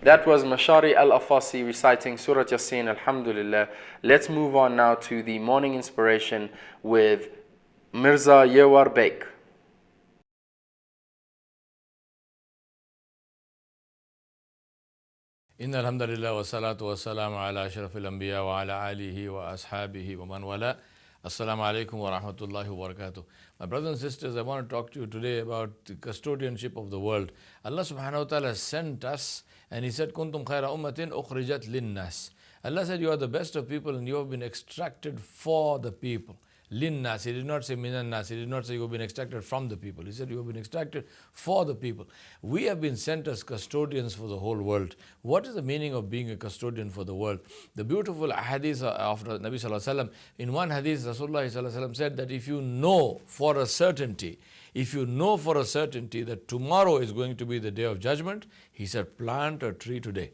That was Mashari Al-Afasi reciting Surah Yasin, Alhamdulillah. Let's move on now to the morning inspiration with Mirza Yawar Baig. إن الحمد لله والصلاة والسلام على أشرف الأنبياء وعلى آله وأصحابه ومن والاه. Assalamu alaikum wa rahmatullahi wa barakatuh. My brothers and sisters, I want to talk to you today about the custodianship of the world. Allah subhanahu wa ta'ala sent us and He said, Kuntum khayra ummatin ukhrijat linnas. Allah said, you are the best of people and you have been extracted for the people. Linnas. He did not say minan nas. He did not say you have been extracted from the people. He said you have been extracted for the people. We have been sent as custodians for the whole world. What is the meaning of being a custodian for the world? The beautiful hadith of Nabi Sallallahu Alaihi Wasallam. In one hadith, Rasulullah Sallallahu Alaihi Wasallam said that if you know for a certainty that tomorrow is going to be the day of judgment, he said, plant a tree today.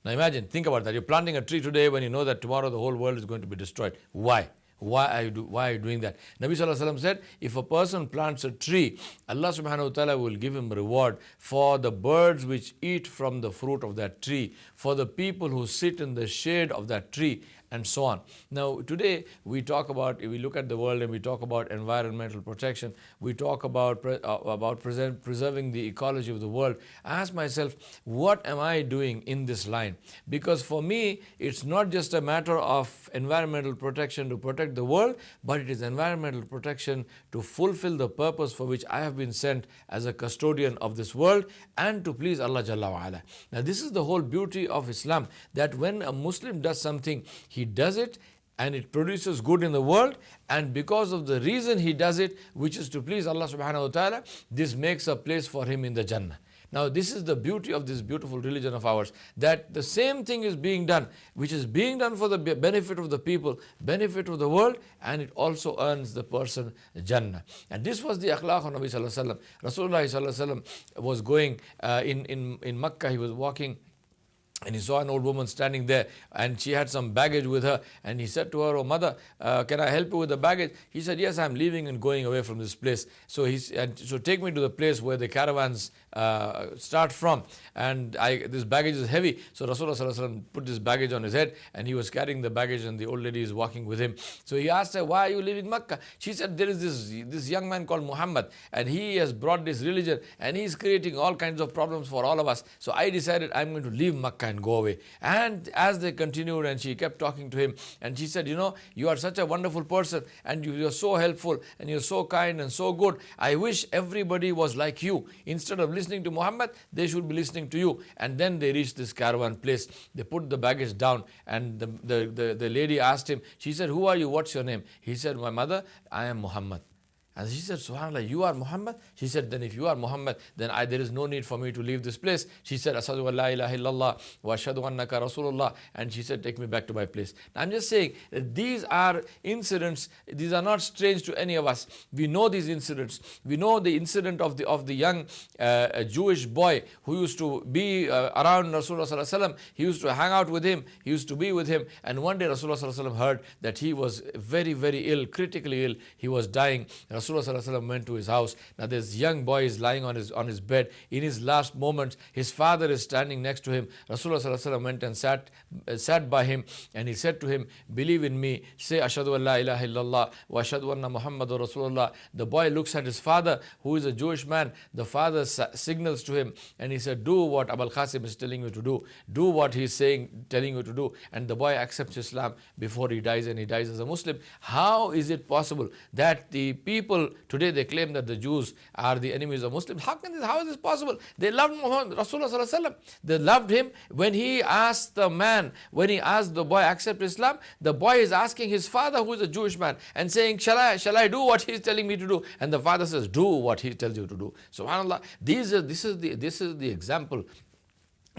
Now imagine, think about that. You're planting a tree today when you know that tomorrow the whole world is going to be destroyed. Why? Why are you doing that? Nabi Sallallahu Alaihi Wasallam said, if a person plants a tree, Allah subhanahu wa ta'ala will give him reward for the birds which eat from the fruit of that tree, for the people who sit in the shade of that tree, and so on. Now today we look at the world and we talk about environmental protection, we talk about preserving the ecology of the world. I ask myself, what am I doing in this line? Because for me, it's not just a matter of environmental protection to protect the world, but it is environmental protection to fulfill the purpose for which I have been sent as a custodian of this world and to please Allah Jalla wa Ala. Now this is the whole beauty of Islam, that when a Muslim does something, he does it and it produces good in the world, and because of the reason he does it, which is to please Allah subhanahu wa ta'ala, this makes a place for him in the Jannah. Now this is the beauty of this beautiful religion of ours, that the same thing is being done, which is being done for the benefit of the people, benefit of the world, and it also earns the person Jannah. And this was the akhlaq of Nabi Sallallahu Alaihi Wasallam. Rasulullah Sallallahu Alaihi Wasallam was going in Makkah, he was walking, and he saw an old woman standing there and she had some baggage with her, and he said to her, oh mother, can I help you with the baggage? He said, yes, I'm leaving and going away from this place. So take me to the place where the caravans start from, and this baggage is heavy. So Rasulullah Sallallahu Alaihi Wasallam put this baggage on his head and he was carrying the baggage and the old lady is walking with him. So he asked her, why are you leaving Makkah? She said, there is this young man called Muhammad and he has brought this religion and he's creating all kinds of problems for all of us. So I decided I'm going to leave Makkah and go away. And as they continued and she kept talking to him, and she said, you know, you are such a wonderful person and you're so helpful and you're so kind and so good. I wish everybody was like you. Instead of listening to Muhammad, they should be listening to you. And then they reached this caravan place. They put the baggage down and the lady asked him, she said, who are you? What's your name? He said, my mother, I am Muhammad. And she said, subhanAllah, you are Muhammad? She said, then if you are Muhammad, then there is no need for me to leave this place. She said, Ashhadu an la ilaha illallah wa ashhadu annaka Rasulullah. And she said, take me back to my place. Now, I'm just saying that these are incidents, these are not strange to any of us. We know these incidents. We know the incident of the young Jewish boy who used to be around Rasulullah Sallallahu Alaihi Wasallam. He used to hang out with him. He used to be with him. And one day Rasulullah Sallallahu Alaihi Wasallam heard that he was very, very ill, critically ill. He was dying. Rasulullah Sallallahu Alaihi Wasallam went to his house. Now this young boy is lying on his bed. In his last moments, his father is standing next to him. Rasulullah Sallallahu Alaihi Wasallam went and sat by him, and he said to him, believe in me, say Ashhadu an la ilaha illallah wa ashhadu anna Muhammadur Rasulullah. The boy looks at his father, who is a Jewish man. The father signals to him and he said, do what Abul Qasim is telling you to do. Do what he is telling you to do. And the boy accepts Islam before he dies, and he dies as a Muslim. How is it possible that the people today, they claim that the Jews are the enemies of Muslims? How is this possible? They loved Muhammad, Rasulullah Sallallahu Alaihi Wasallam. They loved him. When he asked the boy accept Islam, the boy is asking his father, who is a Jewish man, and saying, shall I do what he is telling me to do? And the father says, do what he tells you to do. SubhanAllah, this is the example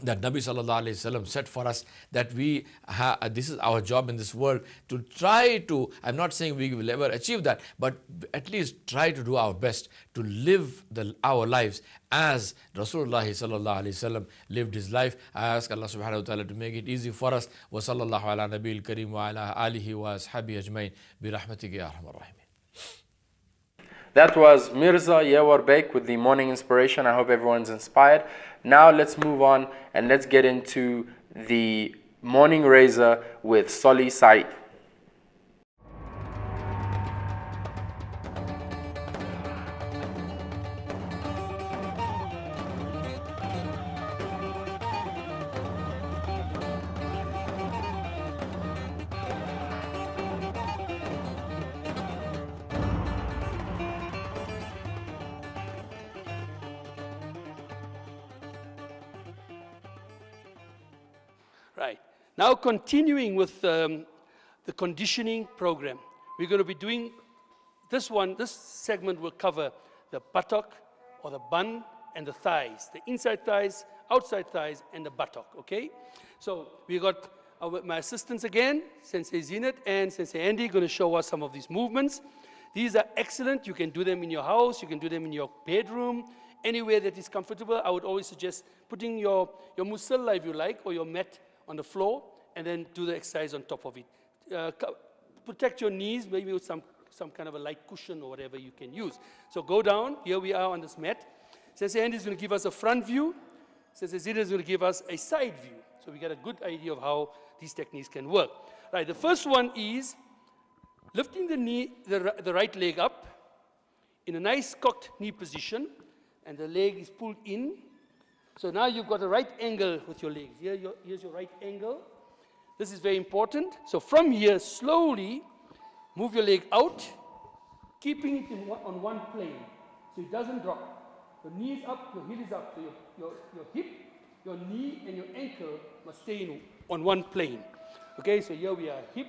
that Nabi Sallallahu Alaihi Wasallam set for us, that this is our job in this world, to try to, I'm not saying we will ever achieve that, but at least try to do our best to live our lives as Rasulullah Sallallahu Alaihi Wasallam lived his life. I ask Allah Subhanahu wa Ta'ala to make it easy for us. Wa sallallahu ala nabiyil kareem wa ala alihi wa ashabi ajmain bi rahmatika ya arhamar rahimin. That was Mirza Yawar Baig with the morning inspiration. I hope everyone's inspired. Now let's move on and let's get into the morning raiser with Soli Said. Right. Now continuing with the conditioning program. We're going to be doing this one. This segment will cover the buttock or the bun and the thighs. The inside thighs, outside thighs, and the buttock, okay? So we got my assistants again, Sensei Zinat and Sensei Andy, going to show us some of these movements. These are excellent. You can do them in your house. You can do them in your bedroom. Anywhere that is comfortable. I would always suggest putting your musalla, if you like, or your mat on the floor, and then do the exercise on top of it. Protect your knees, maybe with some kind of a light cushion or whatever you can use. So go down. Here we are on this mat. Sensei Andy is going to give us a front view. Sensei Zinat is going to give us a side view. So we get a good idea of how these techniques can work. Right, the first one is lifting the knee, the right leg up in a nice cocked knee position, and the leg is pulled in. So now you've got a right angle with your legs. Here's your right angle. This is very important. So from here, slowly move your leg out, keeping it on one plane, so it doesn't drop. Your knee is up, your heel is up. So your hip, your knee, and your ankle must stay on one plane. Okay, so here we are, hip,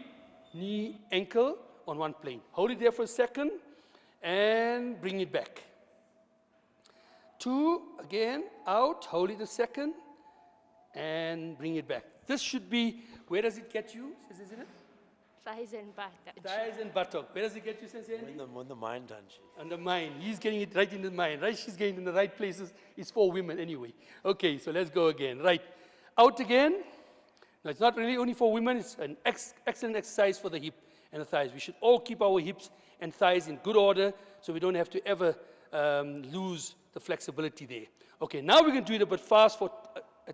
knee, ankle on one plane. Hold it there for a second and bring it back. 2, again, out, hold it a second and bring it back. This should be, where does it get you, isn't it? Thighs and buttock. Thighs and buttock. Where does it get you, Sensei Andy? On the mind, don't you? On the mind. He's getting it right in the mind, right? She's getting in the right places. It's for women anyway. Okay, so let's go again. Right. Out again. No, it's not really only for women. It's an excellent exercise for the hip and the thighs. We should all keep our hips and thighs in good order so we don't have to ever lose the flexibility there. Okay, now we can do it a bit fast for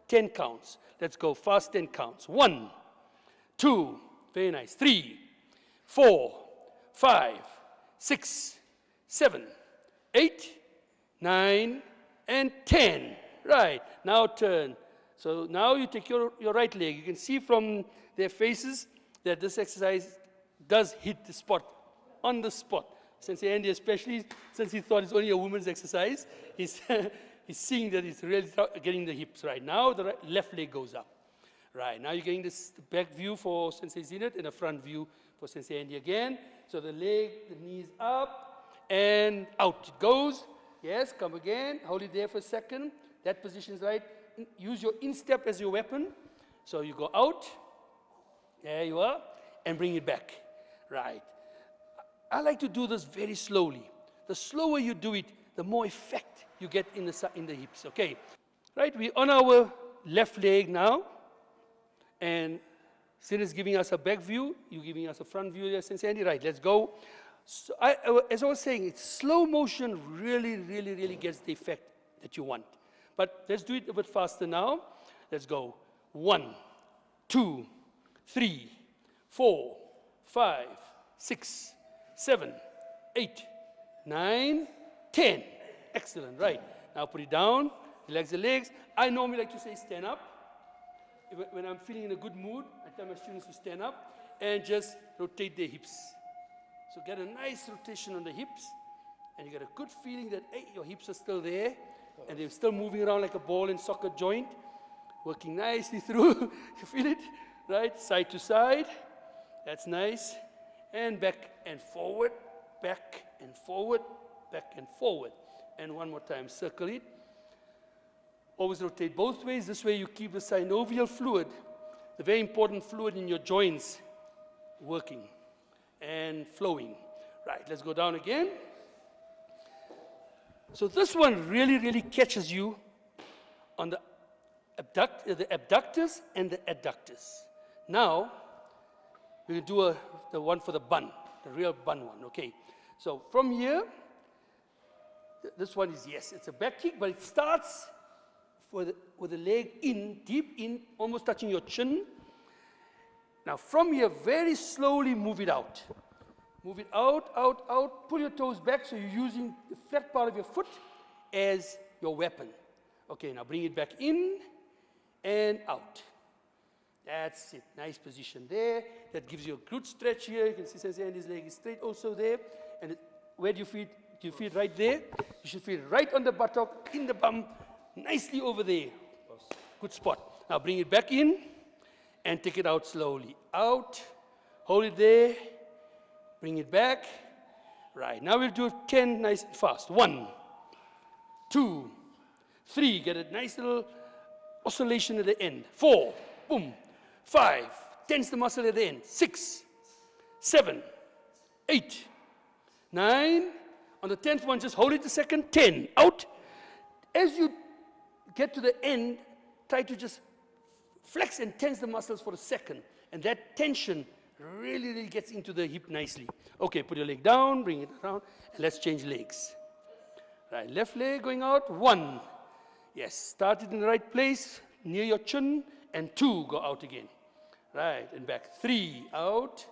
10 counts. Let's go fast, 10 counts. 1, 2, very nice. 3, 4, 5, 6, 7, 8, 9, and 10. Right, now turn. So now you take your right leg. You can see from their faces that this exercise does hit the spot, on the spot. Sensei Andy, especially since he thought it's only a woman's exercise, he's seeing that it's really getting the hips right. Now the left leg goes up. Right, now you're getting this back view for Sensei Zinat and a front view for Sensei Andy again. So the leg, the knees up and out it goes. Yes, come again, hold it there for a second. That position is right. Use your instep as your weapon. So you go out, there you are, and bring it back. Right. I like to do this very slowly. The slower you do it, the more effect you get in the hips, okay? Right, we're on our left leg now, and Sin is giving us a back view, you're giving us a front view there, Sensei Andy. Right, let's go. So as I was saying, it's slow motion really gets the effect that you want. But let's do it a bit faster now. Let's go. 1, 2, 3, 4, 5, 6, 7, 8, 9, 10. Excellent, right. Now put it down, relax the legs. I normally like to say stand up. When I'm feeling in a good mood, I tell my students to stand up and just rotate their hips. So get a nice rotation on the hips, and you get a good feeling that, hey, your hips are still there, and they're still moving around like a ball and socket joint, working nicely through. You feel it? Right? Side to side. That's nice. And back and forward, back and forward, back and forward. And one more time, circle it. Always rotate both ways. This way you keep the synovial fluid, the very important fluid in your joints, working and flowing. Right, let's go down again. So this one really catches you on the abductors and the adductors. Now, we'll do the one for the bun, the real bun one, okay? So from here, This one is, yes, it's a back kick, but it starts with the leg in, deep in, almost touching your chin. Now from here, very slowly move it out. Move it out, out, out. Pull your toes back so you're using the flat part of your foot as your weapon. Okay, now bring it back in and out. That's it. Nice position there. That gives you a good stretch here. You can see Sandy's leg is straight also there. And where do you feel? Do you feel right there? You should feel right on the buttock, in the bum, nicely over there. Good spot. Now bring it back in and take it out slowly. Out. Hold it there. Bring it back. Right. Now we'll do 10 nice and fast. 1, 2, 3. Get a nice little oscillation at the end. 4. Boom. 5. Tense the muscle at the end. 6, 7, 8, 9. On the 10th one, just hold it a second. 10. Out. As you get to the end, try to just flex and tense the muscles for a second. And that tension really, really gets into the hip nicely. Okay, put your leg down, bring it around, and let's change legs. Right, left leg going out. 1. Yes, start it in the right place, near your chin, and 2, go out again. Right, and back. 3, out.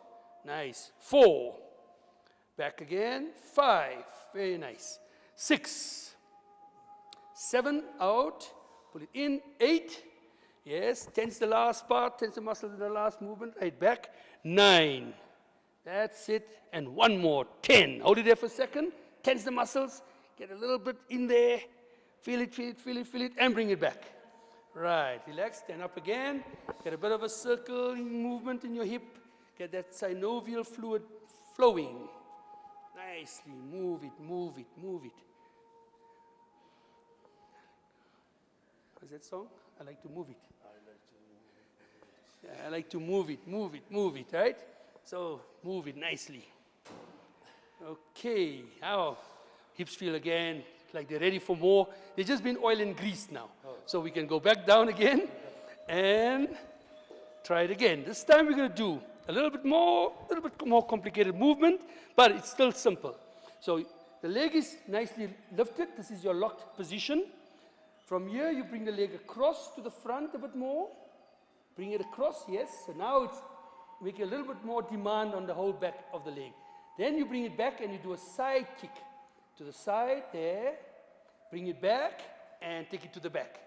Nice. 4. Back again. 5. Very nice. 6. 7. Out. Pull it in. 8. Yes. Tense the last part. Tense the muscles in the last movement. Right back. 9. That's it. And 1 more. 10. Hold it there for a second. Tense the muscles. Get a little bit in there. Feel it, feel it, feel it, feel it. And bring it back. Right. Relax. Stand up again. Get a bit of a circling movement in your hip. Get that synovial fluid flowing. Nicely. Move it, move it, move it. What's that song? I like to move it. Yeah, I like to move it, move it, move it, right? So move it nicely. Okay. How hips feel again? Like they're ready for more. They've just been oil and greased now. So we can go back down again and try it again. This time we're going to do a little bit more complicated movement, but it's still simple. So the leg is nicely lifted. This is your locked position. From here, you bring the leg across to the front a bit more. Bring it across, yes. So now it's making a little bit more demand on the whole back of the leg. Then you bring it back and you do a side kick. To the side, there. Bring it back and take it to the back.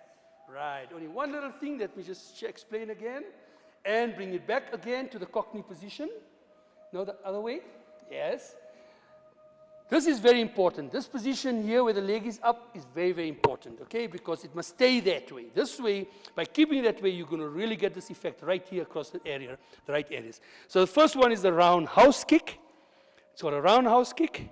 Right. Only one little thing. Let me just explain again. And bring it back again to the Cockney position. No, the other way. Yes. This is very important. This position here where the leg is up is very, very important, okay? Because it must stay that way. This way, by keeping it that way, you're going to really get this effect right here across the area, the right areas. So the first one is the roundhouse kick. It's got a roundhouse kick.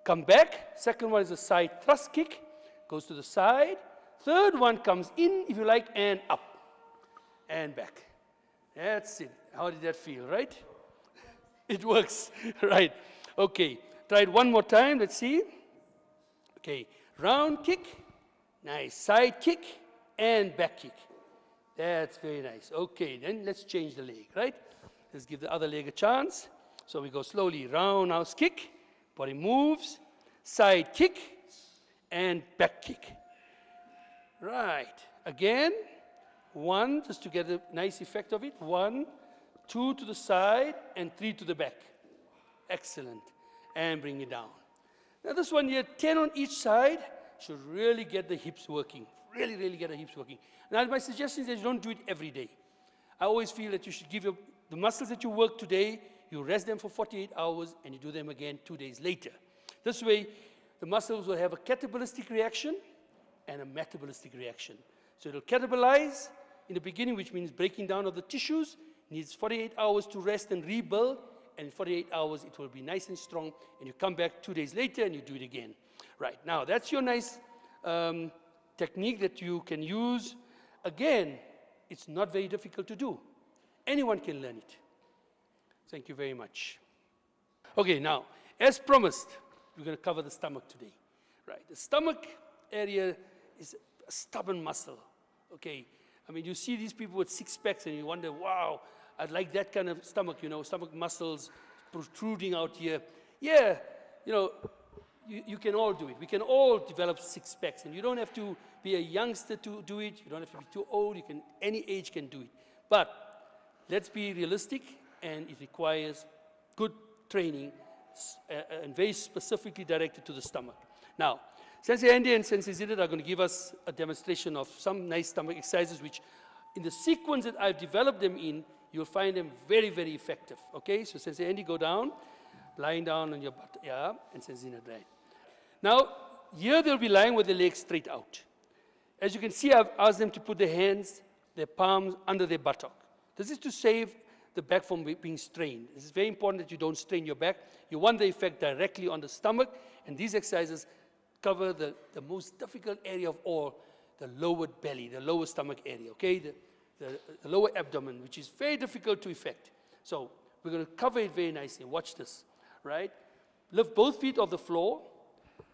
Come back. Second one is a side thrust kick. Goes to the side. Third one comes in, if you like, and up. And back. That's it. How did that feel, right? It works. Right. Okay. Try it one more time. Let's see. Okay. Round kick. Nice. Side kick. And back kick. That's very nice. Okay. Then let's change the leg, right? Let's give the other leg a chance. So we go slowly. Roundhouse kick. Body moves. Side kick. And back kick. Right. Again. 1, just to get a nice effect of it. 1, 2 to the side, and 3 to the back. Excellent. And bring it down. Now this one here, 10 on each side, should really get the hips working. Really, really get the hips working. Now my suggestion is that you don't do it every day. I always feel that you should give the muscles that you work today, you rest them for 48 hours, and you do them again 2 days later. This way, the muscles will have a catabolistic reaction and a metabolistic reaction. So it'll catabolize in the beginning, which means breaking down of the tissues, needs 48 hours to rest and rebuild, and in 48 hours it will be nice and strong, and you come back 2 days later and you do it again. Right, now that's your nice technique that you can use. Again, it's not very difficult to do. Anyone can learn it. Thank you very much. Okay, now, as promised, we're going to cover the stomach today. Right, the stomach area is a stubborn muscle. Okay, I mean, you see these people with 6 packs and you wonder, wow, I'd like that kind of stomach, you know, stomach muscles protruding out here. Yeah, you know, you can all do it. We can all develop six packs, and you don't have to be a youngster to do it. You don't have to be too old. Any age can do it. But let's be realistic, and it requires good training and very specifically directed to the stomach. Now, Sensei Andy and Sensei Zinat are going to give us a demonstration of some nice stomach exercises, which in the sequence that I've developed them in, you'll find them very, very effective. Okay, so Sensei Andy, go down, lying down on your butt, yeah, and Sensei Zinat, right. Now, here they'll be lying with their legs straight out. As you can see, I've asked them to put their hands, their palms under their buttock. This is to save the back from being strained. This is very important that you don't strain your back. You want the effect directly on the stomach, and these exercises cover the most difficult area of all, the lower belly, the lower stomach area, okay? The lower abdomen, which is very difficult to effect. So we're going to cover it very nicely. Watch this, right? Lift both feet off the floor.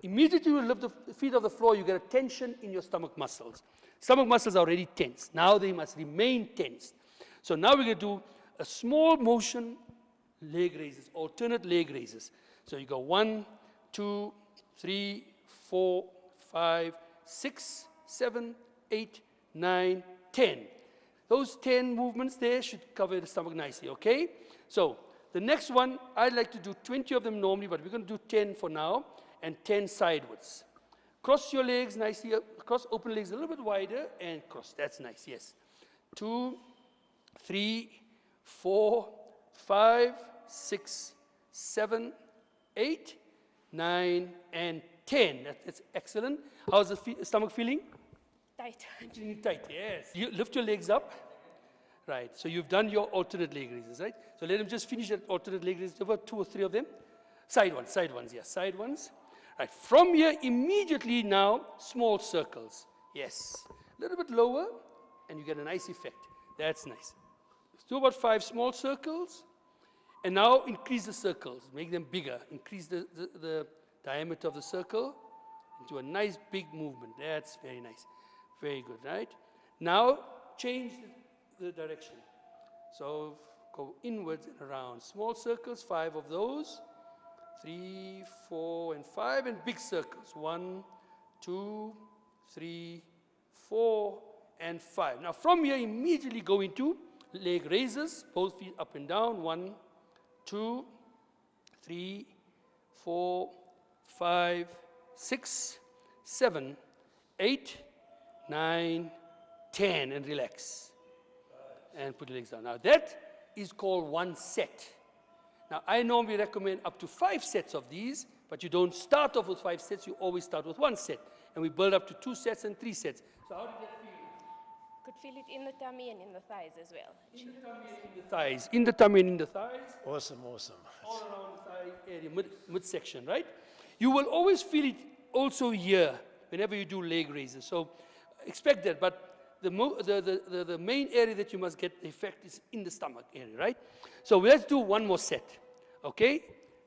Immediately you lift the feet off the floor, you get a tension in your stomach muscles. Stomach muscles are already tense. Now they must remain tense. So now we're going to do a small motion leg raises, alternate leg raises. So you go 1, 2, 3, 4, 5, 6, 7, 8, 9, 10. Those 10 movements there should cover the stomach nicely, okay? So the next one, I'd like to do 20 of them normally, but we're going to do 10 for now, and 10 sideways. Cross your legs nicely, cross open legs a little bit wider, and cross. That's nice, yes. 2, 3, 4, 5, 6, 7, 8, 9, and 10. That's excellent. How's the stomach feeling? Tight. Feeling tight, yes. You lift your legs up. Right, so you've done your alternate leg raises, right? So let them just finish that alternate leg raises. There were 2 or 3 of them. Side ones, yes, side ones. Right, from here, immediately now, small circles. Yes, a little bit lower, and you get a nice effect. That's nice. Let's do about 5 small circles, and now increase the circles. Make them bigger. Increase the diameter of the circle into a nice big movement. That's very nice. Very good, right? Now, change the direction. So go inwards and around. Small circles, 5 of those. 3, 4, and 5, and big circles. 1, 2, 3, 4, and 5. Now from here, immediately go into leg raises, both feet up and down. 1, 2, 3, 4, 5, 6, 7, 8, 9, 10, and relax. And put your legs down. Now that is called 1 set. Now I normally recommend up to 5 sets of these, but you don't start off with 5 sets, you always start with 1 set. And we build up to 2 sets and 3 sets. So how did that feel? Could feel it in the tummy and in the thighs as well. In the tummy and in the thighs. In the tummy and in the thighs. Awesome, awesome. All around the thigh area, midsection, right? You will always feel it also here whenever you do leg raises. So expect that, but the main area that you must get the effect is in the stomach area, right? So let's do 1 more set, okay?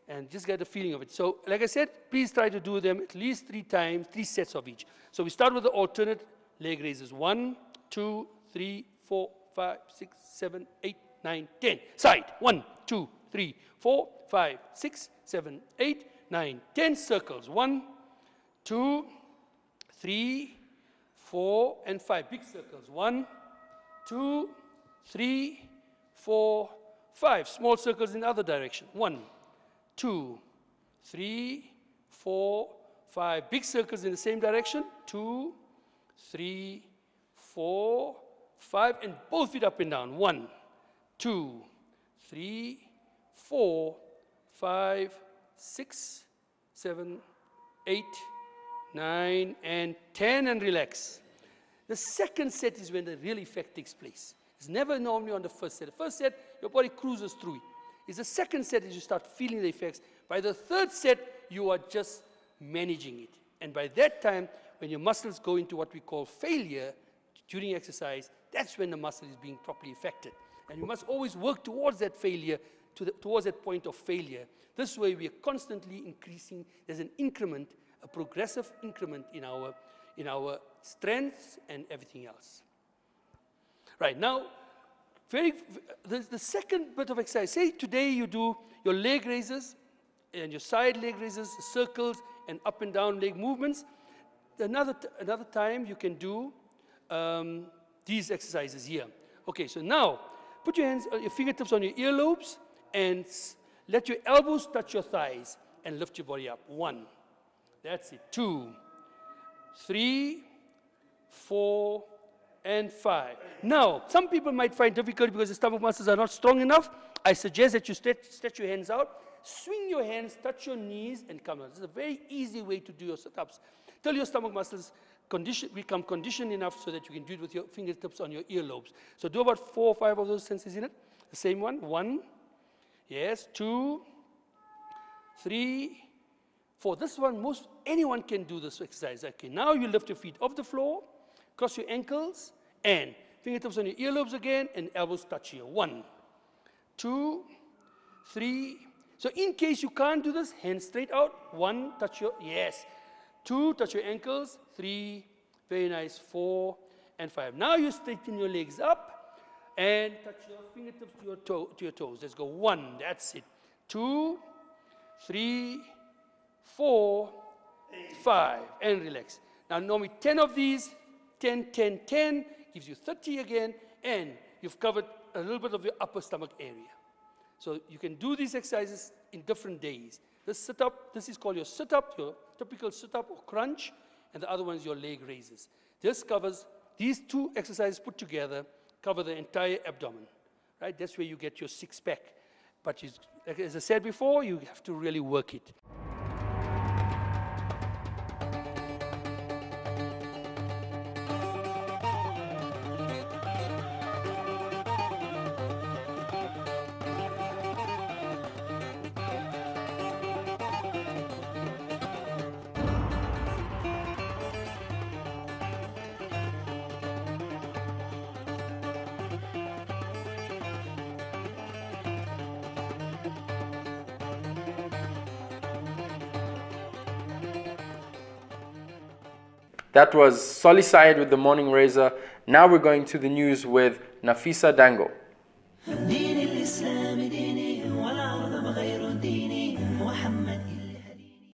And just get the feeling of it. So like I said, please try to do them at least 3 times, 3 sets of each. So we start with the alternate leg raises. 1, 2, 3, 4, 5, 6, 7, 8, 9, 10. Side. 1, 2, 3, 4, 5, 6, 7, 8, 9, 10 circles. 1, 2, 3, 4, and 5. Big circles. 1, 2, 3, 4, 5. Small circles in the other direction. 1, 2, 3, 4, 5. Big circles in the same direction. 2, 3, 4, 5. And both feet up and down. 1, 2, 3, 4, 5, 6, 7, 8, 9, and 10, and relax. The second set is when the real effect takes place. It's never normally on the first set. The first set, your body cruises through it. It's the second set that you start feeling the effects. By the third set, you are just managing it. And by that time, when your muscles go into what we call failure during exercise, that's when the muscle is being properly affected. And you must always work towards that failure, towards that point of failure. This way, we are constantly increasing. There's an increment, a progressive increment in our strengths and everything else. Right, now, the second bit of exercise, say today you do your leg raises and your side leg raises, circles, and up and down leg movements. Another time you can do these exercises here. Okay, so now put your hands, your fingertips on your earlobes and let your elbows touch your thighs and lift your body up. 1, that's it. 2, 3, 4, and 5. Now, some people might find difficult because the stomach muscles are not strong enough. I suggest that you stretch your hands out, swing your hands, touch your knees, and come out. This is a very easy way to do your sit-ups. Till your stomach muscles become conditioned enough so that you can do it with your fingertips on your earlobes. So do about 4 or 5 of those senses in it. The same one. 1, yes, 2, 3, 4. This one, anyone can do this exercise. Okay, now you lift your feet off the floor, cross your ankles, and fingertips on your earlobes again, and elbows touch here. 1, 2, 3. So in case you can't do this, hands straight out. 1, touch your, yes. 2, touch your ankles. 3, very nice. 4, and 5. Now you straighten your legs up and touch your fingertips to your toes. Let's go. 1, that's it. 2, 3, 4, 5, and relax. Now normally 10 of these, 10, 10, 10, gives you 30 again, and you've covered a little bit of your upper stomach area. So you can do these exercises in different days. This sit-up, this is called your sit-up, your typical sit-up or crunch, and the other one is your leg raises. This covers, these 2 exercises put together cover the entire abdomen, right? That's where you get your 6-pack. But like, as I said before, you have to really work it. That was Solly Said with the Morning Raiser. Now we're going to the news with Nafisa Dango.